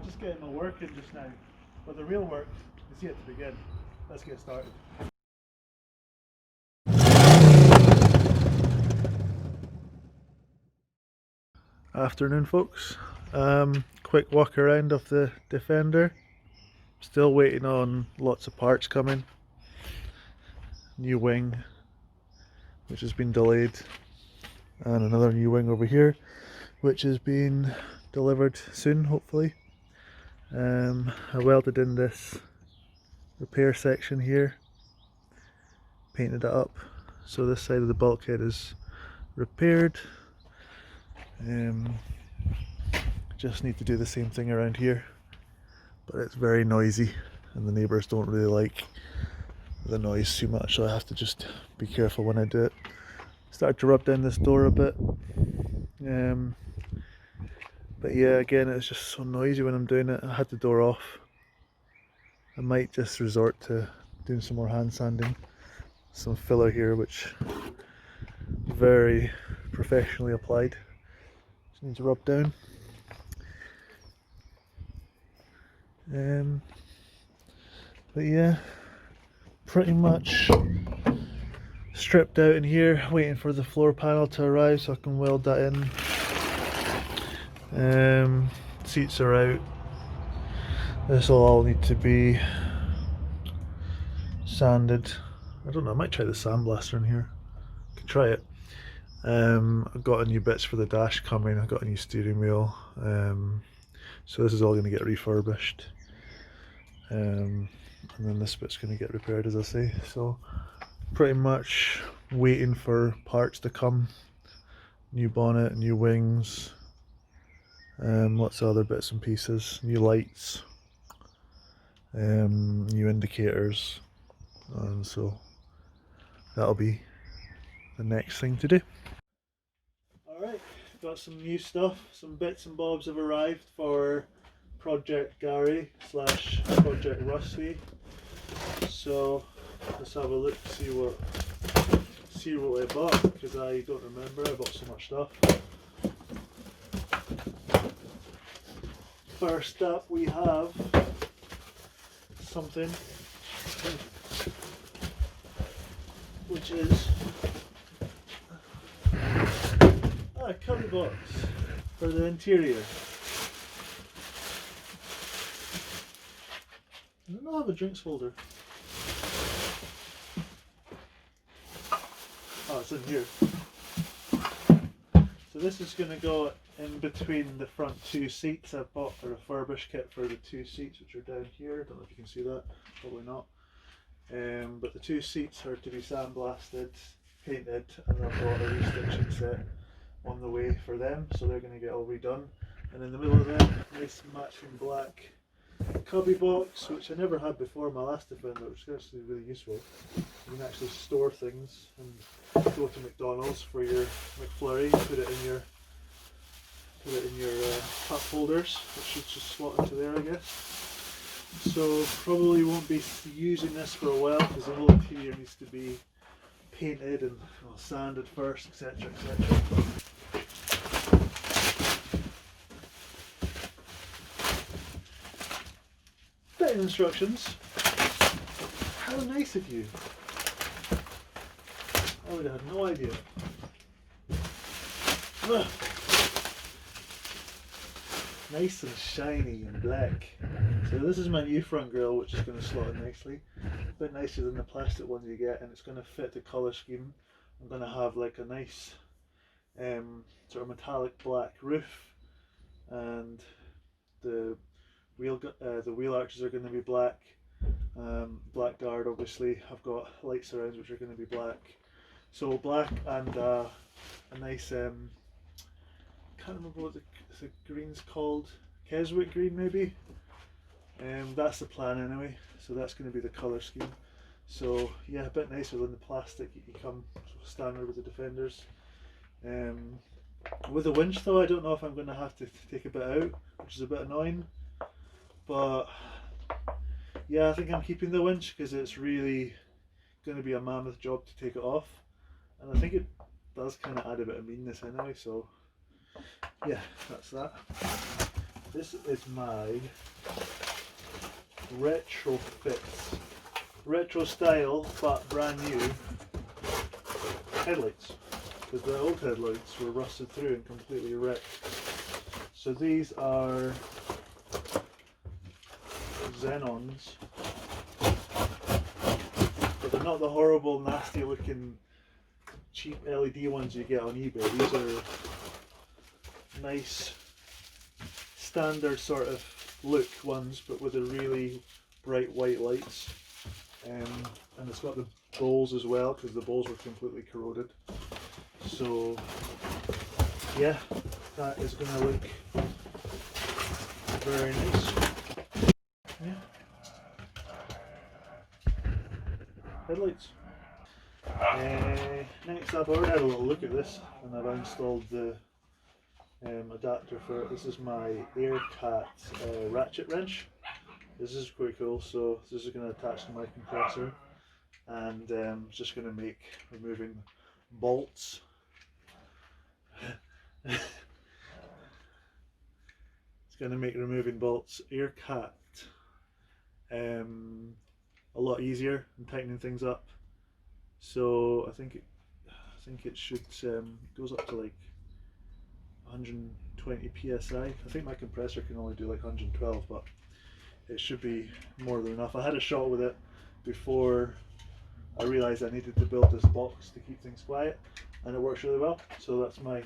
just getting my work in just now, but the real work is yet to begin. Let's get started. Afternoon, folks. Quick walk around of the Defender. Still waiting on lots of parts coming. New wing, which has been delayed, and another new wing over here, which is being delivered soon, hopefully. I welded in this repair section here, painted it up, so this side of the bulkhead is repaired. Just need to do the same thing around here, but it's very noisy and the neighbours don't really like the noise too much, so I have to just be careful when I do it. Started to rub down this door a bit, but yeah, again, it's just so noisy when I'm doing it. I had the door off. I might just resort to doing some more hand sanding. Some filler here, which very professionally applied. Just need to rub down. But yeah, pretty much stripped out in here, waiting for the floor panel to arrive so I can weld that in. Seats are out. This will all need to be sanded. I don't know, I might try the sandblaster in here. Could try it. I've got new bits for the dash coming. I've got a new steering wheel. So this is all going to get refurbished. And then this bit's going to get repaired, as I say. So pretty much waiting for parts to come. New bonnet, new wings, lots of other bits and pieces, new lights, new indicators, and so that'll be the next thing to do. Alright, got some new stuff, some bits and bobs have arrived for Project Gary / Project Rusty. So let's have a look, see what I bought, because I don't remember, I bought so much stuff. First up we have something which is a cover box for the interior. I don't have a drinks folder. Oh, it's in here. So this is going to go in between the front two seats. I bought a refurbished kit for the two seats, which are down here. Don't know if you can see that, probably not. But the two seats are to be sandblasted, painted, and I've got a restitching set on the way for them, so they're going to get all redone. And in the middle of them, nice matching black cubby box, which I never had before my last Defender, which is actually really useful. You can actually store things and go to McDonald's for your McFlurry, put it in your cup holders, which should just slot into there, I guess. So probably won't be using this for a while because the whole interior needs to be painted and sanded first, etc, etc. Fitting instructions. How nice of you. I would have had no idea. Ugh. Nice and shiny and black. So this is my new front grille, which is going to slot in nicely. A bit nicer than the plastic ones you get, and it's going to fit the colour scheme. I'm going to have like a nice sort of metallic black roof, and the wheel arches are going to be black. Black guard, obviously. I've got light surrounds which are going to be black. So black and a nice, can't remember what the green's called, Keswick green maybe. That's the plan anyway, so that's going to be the colour scheme. So yeah, a bit nicer than the plastic you come standard with the Defenders. With the winch though, I don't know if I'm going to have to take a bit out, which is a bit annoying. But yeah, I think I'm keeping the winch because it's really going to be a mammoth job to take it off, and I think it does kind of add a bit of meanness anyway. So yeah, that's that. This is my retrofits. Retro style, but brand new headlights. Because the old headlights were rusted through and completely wrecked. So these are Xenons. But they're not the horrible, nasty looking cheap LED ones you get on eBay. These are nice, standard sort of look ones, but with the really bright white lights. And it's got the bowls as well, because the bowls were completely corroded. So yeah, that is going to look very nice. Yeah. Headlights. Next up, I already had a little look at this, and I've installed the adapter for it. This is my AirCat ratchet wrench. This is quite cool. So this is going to attach to my compressor, and it's just going to make removing bolts it's going to make removing bolts AirCat a lot easier and tightening things up. So I think it should goes up to like 120 psi. I think my compressor can only do like 112, but it should be more than enough. I had a shot with it before I realised I needed to build this box to keep things quiet, and it works really well. So that's my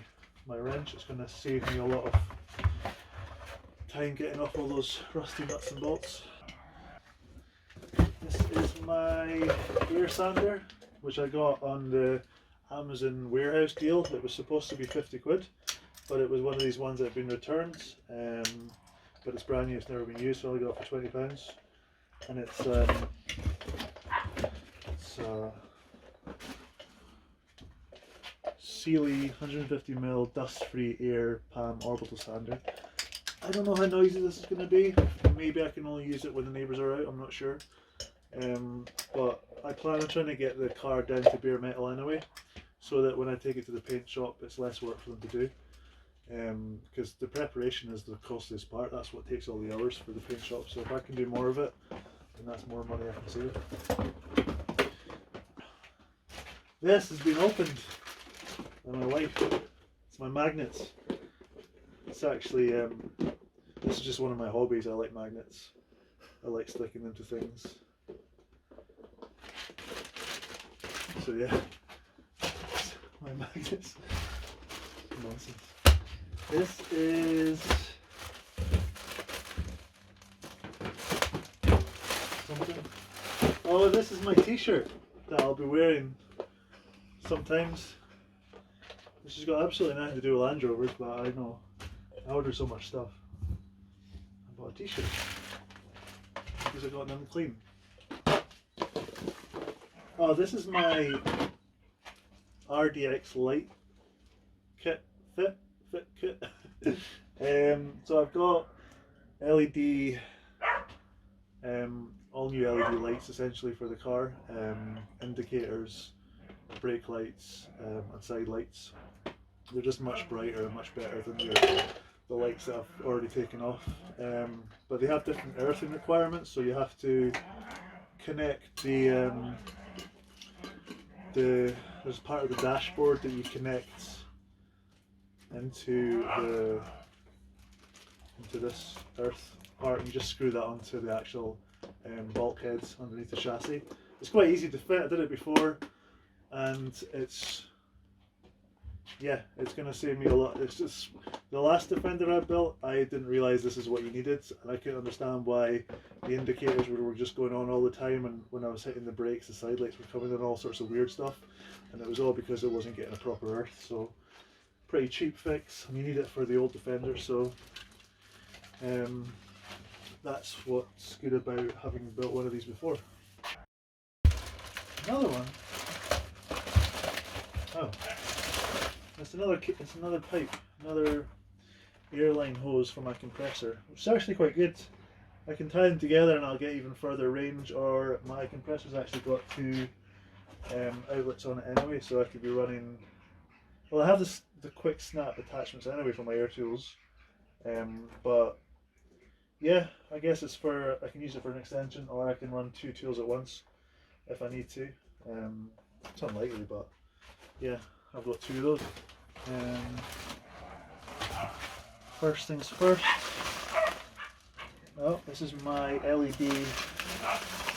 wrench. It's going to save me a lot of time getting off all those rusty nuts and bolts. This is my air sander, which I got on the Amazon warehouse deal. It was supposed to be 50 quid, but it was one of these ones that had been returned, but it's brand new, it's never been used, so I only got it for £20. And it's Sealy 150mm dust-free air palm orbital sander. I don't know how noisy this is going to be. Maybe I can only use it when the neighbours are out, I'm not sure. But I plan on trying to get the car down to bare metal anyway, so that when I take it to the paint shop it's less work for them to do. Because the preparation is the costliest part. That's what takes all the hours for the paint shop. So if I can do more of it, then that's more money I can save. This has been opened by my wife. It's my magnets. It's actually this is just one of my hobbies. I like magnets. I like sticking them to things. So yeah, my magnets. Nonsense. This is something. Oh, this is my t-shirt that I'll be wearing sometimes. This has got absolutely nothing to do with Landrovers, but I know I order so much stuff. I bought a t-shirt because I got them clean. Oh, this is my RDX light kit fit kit. So I've got LED, all new LED lights essentially for the car, indicators, brake lights, and side lights. They're just much brighter and much better than the lights that I've already taken off. But they have different earthing requirements, so you have to connect there's part of the dashboard that you connect into this earth part, and you just screw that onto the actual bulkheads underneath the chassis. It's quite easy to fit. I did it before, and it's going to save me a lot. It's just the last Defender I built, I didn't realise this is what you needed, and I couldn't understand why the indicators were just going on all the time, and when I was hitting the brakes the side lights were coming on, all sorts of weird stuff, and it was all because it wasn't getting a proper earth. So pretty cheap fix, and you need it for the old Defender, so that's what's good about having built one of these before. Another one. Oh, it's another pipe, another airline hose for my compressor, which is actually quite good. I can tie them together and I'll get even further range, or my compressor's actually got two outlets on it anyway, so I could be running. Well, I have the quick snap attachments anyway for my air tools, but yeah, I guess it's for, I can use it for an extension, or I can run two tools at once if I need to. It's unlikely, but yeah, I've got two of those. First things first. Oh, this is my LED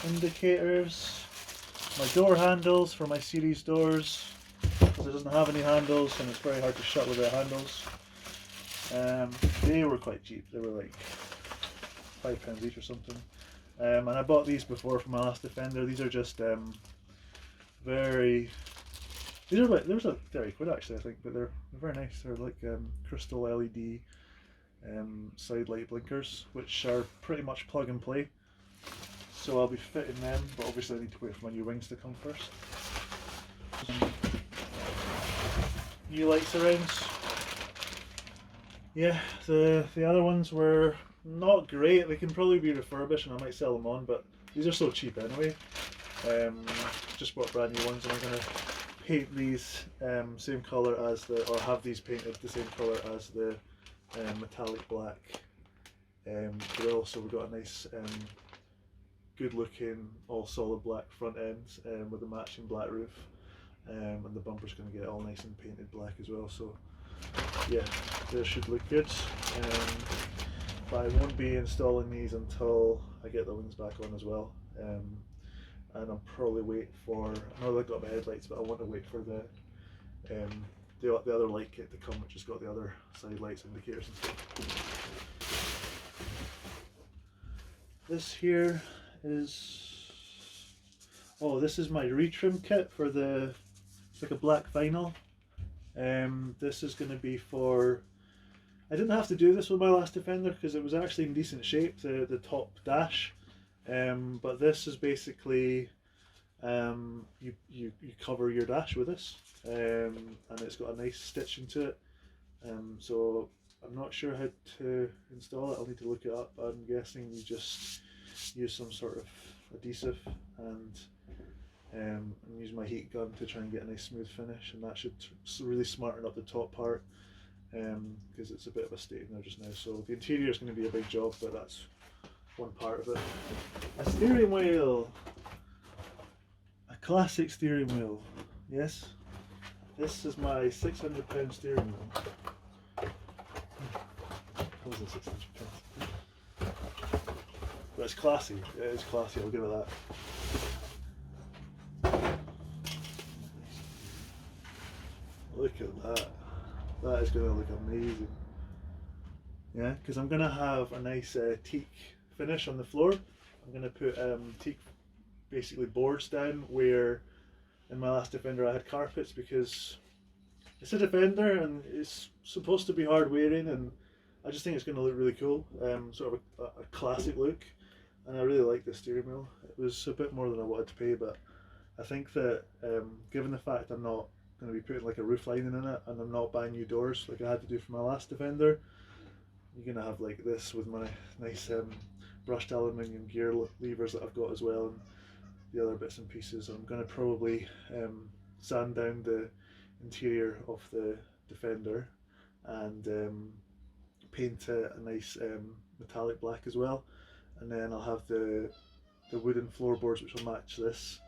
indicators. My door handles for my series doors, because it doesn't have any handles and it's very hard to shut without handles. They were quite cheap. They were like £5 each or something. And I bought these before from my last Defender. These are just very. These are like, there was a 30 quid actually, I think, but they're very nice. They're like crystal LED side light blinkers, which are pretty much plug and play. So I'll be fitting them, but obviously I need to wait for my new wings to come first. New light surrounds. Yeah, the other ones were not great. They can probably be refurbished and I might sell them on, but these are so cheap anyway. Just bought brand new ones and I'm going to paint these same colour as the, or have these painted the same colour as the metallic black grill. So we've got a nice good looking all solid black front end with a matching black roof, and the bumper's going to get all nice and painted black as well. So yeah, they should look good. But I won't be installing these until I get the wings back on as well. And I'll probably wait for, I know I've got my headlights, but I want to wait for the other light kit to come, which has got the other side lights, indicators and stuff. This here is, oh, this is my retrim kit for the, it's like a black vinyl. This is going to be for, I didn't have to do this with my last Defender because it was actually in decent shape, the top dash. But this is basically you cover your dash with this, and it's got a nice stitch into it. So I'm not sure how to install it. I'll need to look it up. I'm guessing you just use some sort of adhesive and use my heat gun to try and get a nice smooth finish, and that should really smarten up the top part, because it's a bit of a state in there just now. So the interior is going to be a big job, but that's one part of it. A steering wheel, a classic steering wheel. Yes, this is my £600 steering wheel. That wasn't £600, but it's classy. It is classy, I'll give it that. Look at that. That is going to look amazing. Yeah, because I'm going to have a nice teak finish on the floor. I'm going to put teak basically boards down where in my last Defender I had carpets, because it's a Defender and it's supposed to be hard wearing, and I just think it's going to look really cool. Sort of a classic look, and I really like the steering wheel. It was a bit more than I wanted to pay, but I think that given the fact I'm not going to be putting like a roof lining in it, and I'm not buying new doors like I had to do for my last Defender, you're going to have like this with my nice brushed aluminium gear levers that I've got as well, and the other bits and pieces. I'm going to probably sand down the interior of the Defender and paint it a nice metallic black as well, and then I'll have the wooden floorboards which will match this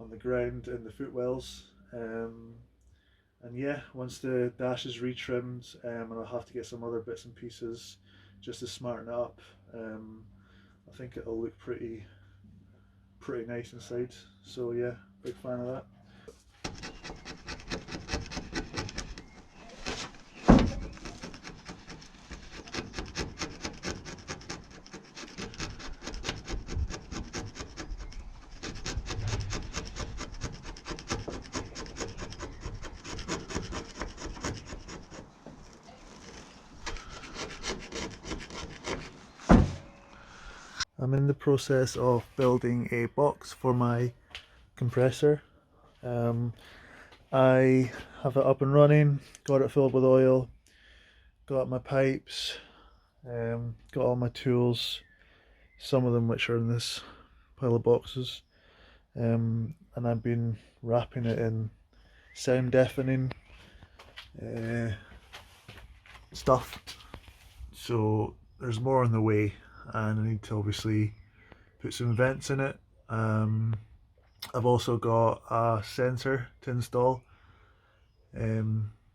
on the ground and the footwells. And yeah, once the dash is retrimmed, and I'll have to get some other bits and pieces just to smarten it up, I think it'll look pretty nice inside. So yeah, big fan of that. I'm in the process of building a box for my compressor. I have it up and running, got it filled with oil, got my pipes, got all my tools, some of them which are in this pile of boxes, and I've been wrapping it in sound deafening stuff. So there's more on the way. and I need to obviously put some vents in it. I've also got a sensor to install,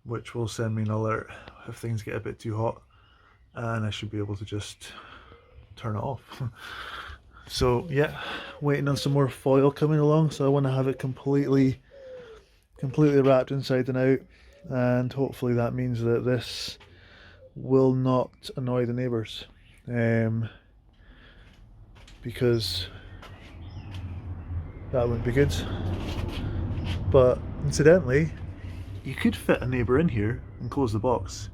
which will send me an alert if things get a bit too hot, and I should be able to just turn it off. So yeah, waiting on some more foil coming along, so I want to have it completely wrapped inside and out, and hopefully that means that this will not annoy the neighbours, because that wouldn't be good. But incidentally, you could fit a neighbour in here and close the box.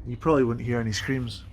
You probably wouldn't hear any screams.